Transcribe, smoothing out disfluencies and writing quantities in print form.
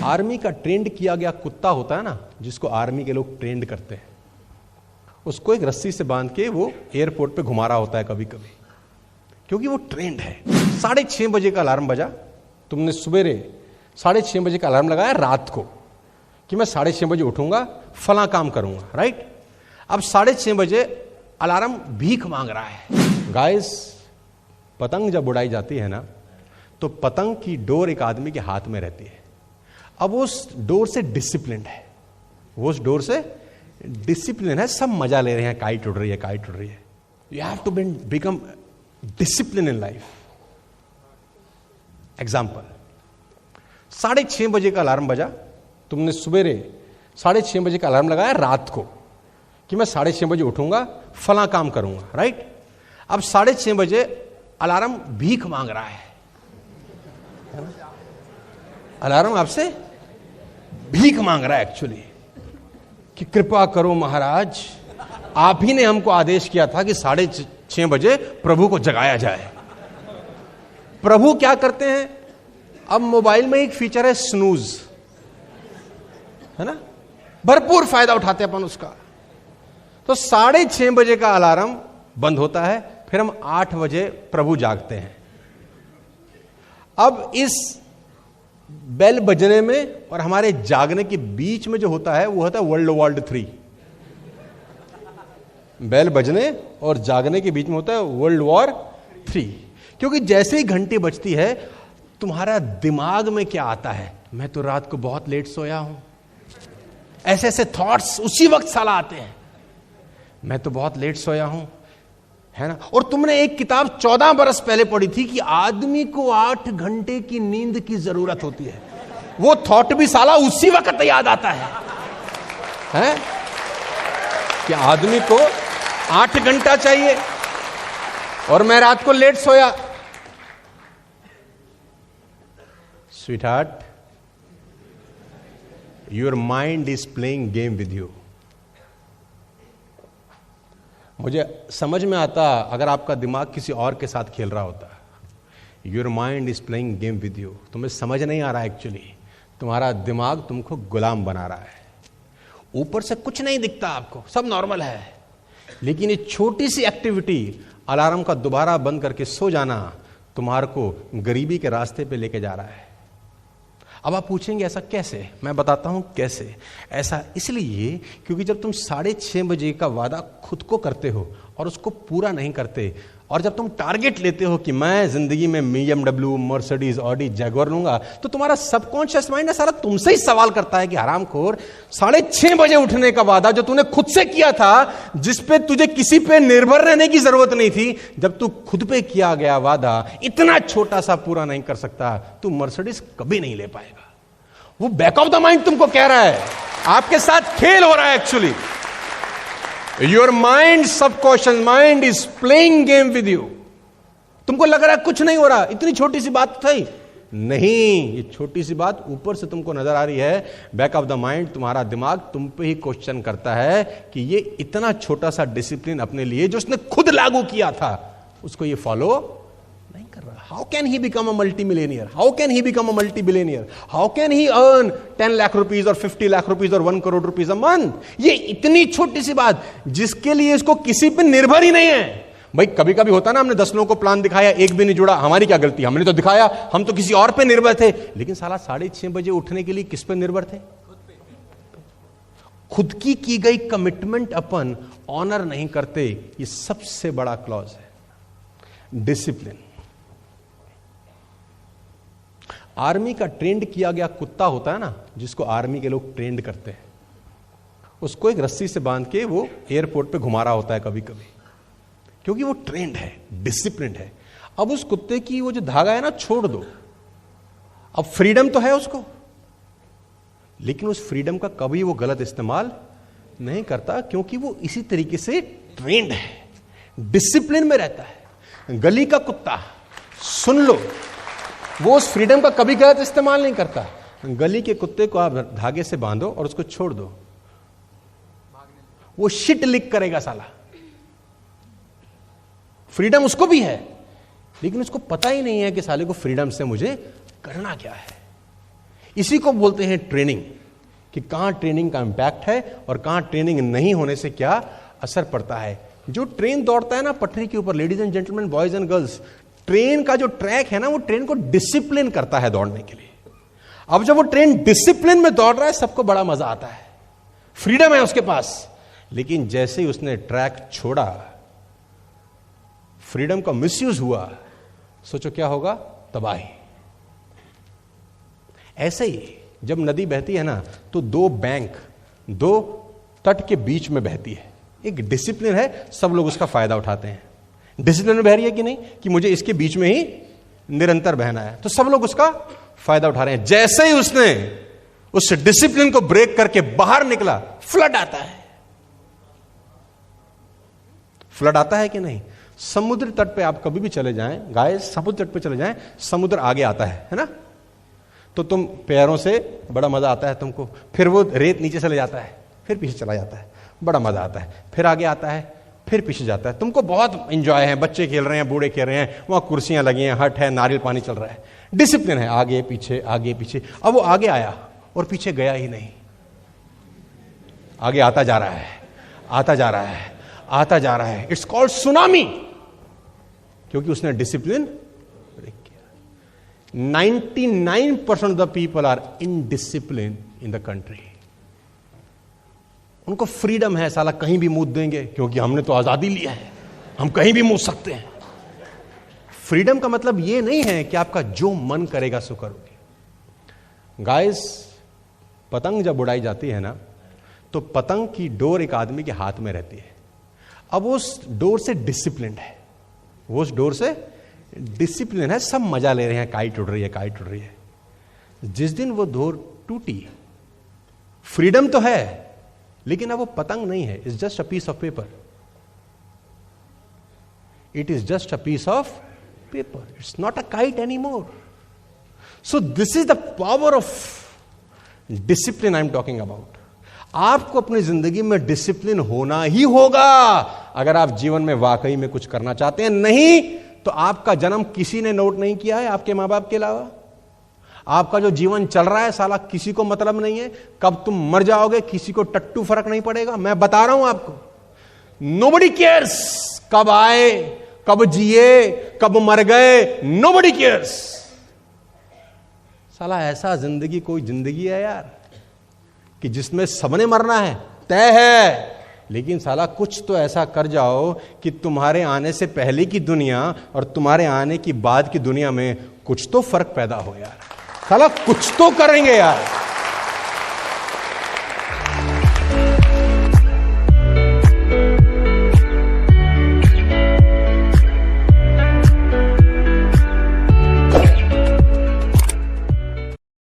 Army का trend किया गया कुत्ता होता है ना, जिसको आर्मी के लोग ट्रेंड करते हैं, उसको एक रस्सी से बांध के वो एयरपोर्ट पे घुमा रहा होता है कभी कभी, क्योंकि वो ट्रेंड है। 6:30 बजे का अलार्म बजा, तुमने सवेरे 6:30 बजे का अलार्म लगाया रात को कि मैं 6:30 बजे उठूंगा, फला काम करूंगा, राइट। अब 6:30 बजे अलार्म भीख मांग रहा है। गाइस, पतंग जब उड़ाई जाती है ना, तो पतंग की डोर एक आदमी के हाथ में रहती है। अब वो उस डोर से डिसिप्लिन है, वो उस डोर से डिसिप्लिन है, सब मजा ले रहे हैं, काइट उड़ रही है, काइट उड़ रही है। You have to become discipline in life. Example, 6:30 बजे का अलार्म बजा, तुमने सवेरे 6:30 बजे का अलार्म लगाया रात को कि मैं 6:30 बजे उठूंगा, फला काम करूंगा, राइट। अब 6:30 बजे अलार्म भीख मांग रहा है ना? अलार्म आपसे भीख मांग रहा है एक्चुअली, कि कृपा करो महाराज, आप ही ने हमको आदेश किया था कि 6:30 बजे प्रभु को जगाया जाए। प्रभु क्या करते हैं? अब मोबाइल में एक फीचर है स्नूज, है ना, भरपूर फायदा उठाते हैं अपन उसका। तो 6:30 बजे का अलार्म बंद होता है, फिर हम 8 बजे प्रभु जागते हैं। अब इस बेल बजने में और हमारे जागने के बीच में जो होता है वो होता है वर्ल्ड 3। बेल बजने और जागने के बीच में होता है वर्ल्ड 3, क्योंकि जैसे ही घंटी बजती है तुम्हारा दिमाग में क्या आता है? मैं तो रात को बहुत लेट सोया हूं, ऐसे ऐसे थॉट्स उसी वक्त साला आते हैं, मैं तो बहुत लेट सोया हूं, है ना। और तुमने एक किताब 14 बरस पहले पढ़ी थी कि आदमी को 8 घंटे की नींद की जरूरत होती है। वो थॉट भी साला उसी वक्त याद आता है कि आदमी को 8 घंटा चाहिए और मैं रात को लेट सोया। Sweetheart, your mind is playing game with you. मुझे समझ में आता अगर आपका दिमाग किसी और के साथ खेल रहा होता। Your mind is playing game with you. तुम्हें समझ नहीं आ रहा एक्चुअली, तुम्हारा दिमाग तुमको गुलाम बना रहा है। ऊपर से कुछ नहीं दिखता आपको, सब नॉर्मल है, लेकिन ये छोटी सी एक्टिविटी, अलार्म का दोबारा बंद करके सो जाना, तुम्हारे को गरीबी के रास्ते पे लेके जा रहा है। अब आप पूछेंगे ऐसा कैसे? मैं बताता हूं कैसे। ऐसा इसलिए क्योंकि जब तुम 6:30 बजे का वादा खुद को करते हो और उसको पूरा नहीं करते, और जब तुम टारगेट लेते हो कि मैं जिंदगी में BMW, मर्सिडीज, ऑडी, जैगुआर लूंगा, तो तुम्हारा सबकॉन्शियस माइंड है सारा तुमसे ही सवाल करता है कि हरामखोर, 6:30 बजे उठने का वादा जो तूने खुद से किया था, जिस पे तुझे किसी पे निर्भर रहने की जरूरत नहीं थी, जब तू खुद पे किया गया वादा इतना छोटा सा पूरा नहीं कर सकता, तू मर्सिडीज कभी नहीं ले पाएगा। वो बैक ऑफ द माइंड तुमको कह रहा है, आपके साथ खेल हो रहा है actually. Your mind, subconscious mind is playing game with you. तुमको लग रहा है कुछ नहीं हो रहा, इतनी छोटी सी बात थी, नहीं, ये छोटी सी बात ऊपर से तुमको नजर आ रही है। बैक ऑफ द माइंड तुम्हारा दिमाग तुम पे ही क्वेश्चन करता है कि ये इतना छोटा सा डिसिप्लिन अपने लिए जो उसने खुद लागू किया था, उसको ये फॉलो नहीं कर रहा। How can he become a multi Millionaire? How can he become a multi billionaire? How can he earn 10 lakh rupees और 50 लाख रुपीज और 1 करोड़ रुपीज अ मंथ? ये इतनी छोटी सी बात जिसके लिए इसको किसी पे निर्भर ही नहीं है। भाई कभी कभी होता ना, हमने 10 लोगों को प्लान दिखाया, एक भी नहीं जुड़ा, हमारी क्या गलती? हमने तो दिखाया, हम तो किसी और पे निर्भर थे। लेकिन साला 6:30 बजे उठने के लिए किस पे निर्भर थे? खुद की गई कमिटमेंट अपन ऑनर नहीं करते। ये सबसे बड़ा क्लॉज है, डिसिप्लिन। आर्मी का ट्रेंड किया गया कुत्ता होता है ना, जिसको आर्मी के लोग ट्रेंड करते हैं, उसको एक रस्सी से बांध के वो एयरपोर्ट पे घुमा रहा होता है कभी कभी, क्योंकि वो ट्रेंड है, डिसिप्लिन है। अब उस कुत्ते की वो जो धागा है ना, छोड़ दो। अब फ्रीडम तो है उसको, लेकिन उस फ्रीडम का कभी वो गलत इस्तेमाल नहीं करता, क्योंकि वो इसी तरीके से ट्रेंड है, डिसिप्लिन में रहता है। गली का कुत्ता, सुन लो, वो उस फ्रीडम का कभी गलत इस्तेमाल नहीं करता। गली के कुत्ते को आप धागे से बांधो और उसको छोड़ दो, वो शिट लिक करेगा साला। फ्रीडम उसको भी है, लेकिन उसको पता ही नहीं है कि साले को फ्रीडम से मुझे करना क्या है। इसी को बोलते हैं ट्रेनिंग, कि कहां ट्रेनिंग का इंपैक्ट है और कहां ट्रेनिंग नहीं होने से क्या असर पड़ता है। जो ट्रेन दौड़ता है ना पटरी के ऊपर, ladies and gentleman, boys and girls, train का जो ट्रैक है ना वो ट्रेन को डिसिप्लिन करता है दौड़ने के लिए। अब जब वो ट्रेन डिसिप्लिन में दौड़ रहा है सबको बड़ा मजा आता है, फ्रीडम है उसके पास। लेकिन जैसे ही उसने ट्रैक छोड़ा, फ्रीडम का मिसयूज हुआ, सोचो क्या होगा? तबाही। ऐसे ही जब नदी बहती है ना तो दो बैंक, दो तट के बीच में बहती है। एक डिसिप्लिन है, सब लोग उसका फायदा उठाते हैं। डिसिप्लिन में बह रही है कि नहीं, कि मुझे इसके बीच में ही निरंतर बहना है, तो सब लोग उसका फायदा उठा रहे हैं। जैसे ही उसने उस डिसिप्लिन को ब्रेक करके बाहर निकला, फ्लड आता है। फ्लड आता है कि नहीं? समुद्र तट पे आप कभी भी चले जाएं, गाइस, समुद्र तट पे चले जाएं, समुद्र आगे आता है ना? तो तुम पैरों से बड़ा मजा आता है तुमको, फिर वो रेत नीचे चले जाता है, फिर पीछे चला जाता है, बड़ा मजा आता है, फिर आगे आता है, फिर पीछे जाता है, तुमको बहुत एंजॉय है। बच्चे खेल रहे हैं, बूढ़े खेल रहे हैं, वहां कुर्सियां लगी हैं, हट है, नारियल पानी चल रहा है, डिसिप्लिन है, आगे पीछे आगे पीछे। अब वो आगे आया और पीछे गया ही नहीं, आगे आता जा रहा है, आता जा रहा है, आता जा रहा है। इट्स कॉल्ड सुनामी, क्योंकि उसने डिसिप्लिन ब्रेक किया। 99% of the people are indiscipline in the country. उनको फ्रीडम है, साला कहीं भी मूत देंगे, क्योंकि हमने तो आजादी लिया है, हम कहीं भी मूत सकते हैं। फ्रीडम का मतलब यह नहीं है कि आपका जो मन करेगा सो करोगे। गाइस, पतंग जब उड़ाई जाती है ना तो पतंग की डोर एक आदमी के हाथ में रहती है। अब उस डोर से डिसिप्लिन है, वो उस डोर से डिसिप्लिन है, सब मजा ले रहे हैं, काइट उड़ रही है, काइट उड़ रही है। जिस दिन वो डोर टूटी, फ्रीडम तो है लेकिन अब वो पतंग नहीं है, it's just a piece of paper. It is just a piece of paper, it's not a kite any more. So this is the power of discipline I am talking about. आपको अपनी जिंदगी में डिसिप्लिन होना ही होगा अगर आप जीवन में वाकई में कुछ करना चाहते हैं। नहीं तो आपका जन्म किसी ने नोट नहीं किया है आपके मां बाप के अलावा। आपका जो जीवन चल रहा है साला किसी को मतलब नहीं है। कब तुम मर जाओगे किसी को टट्टू फर्क नहीं पड़ेगा। मैं बता रहा हूं आपको, नोबडी केयर्स कब आए, कब जिए, कब मर गए, नोबडी केयर्स। साला ऐसा जिंदगी कोई जिंदगी है यार कि जिसमें सबने मरना है, तय है, लेकिन साला कुछ तो ऐसा कर जाओ कि तुम्हारे आने से पहले की दुनिया और तुम्हारे आने की बाद की दुनिया में कुछ तो फर्क पैदा हो यार। साला कुछ तो करेंगे यार।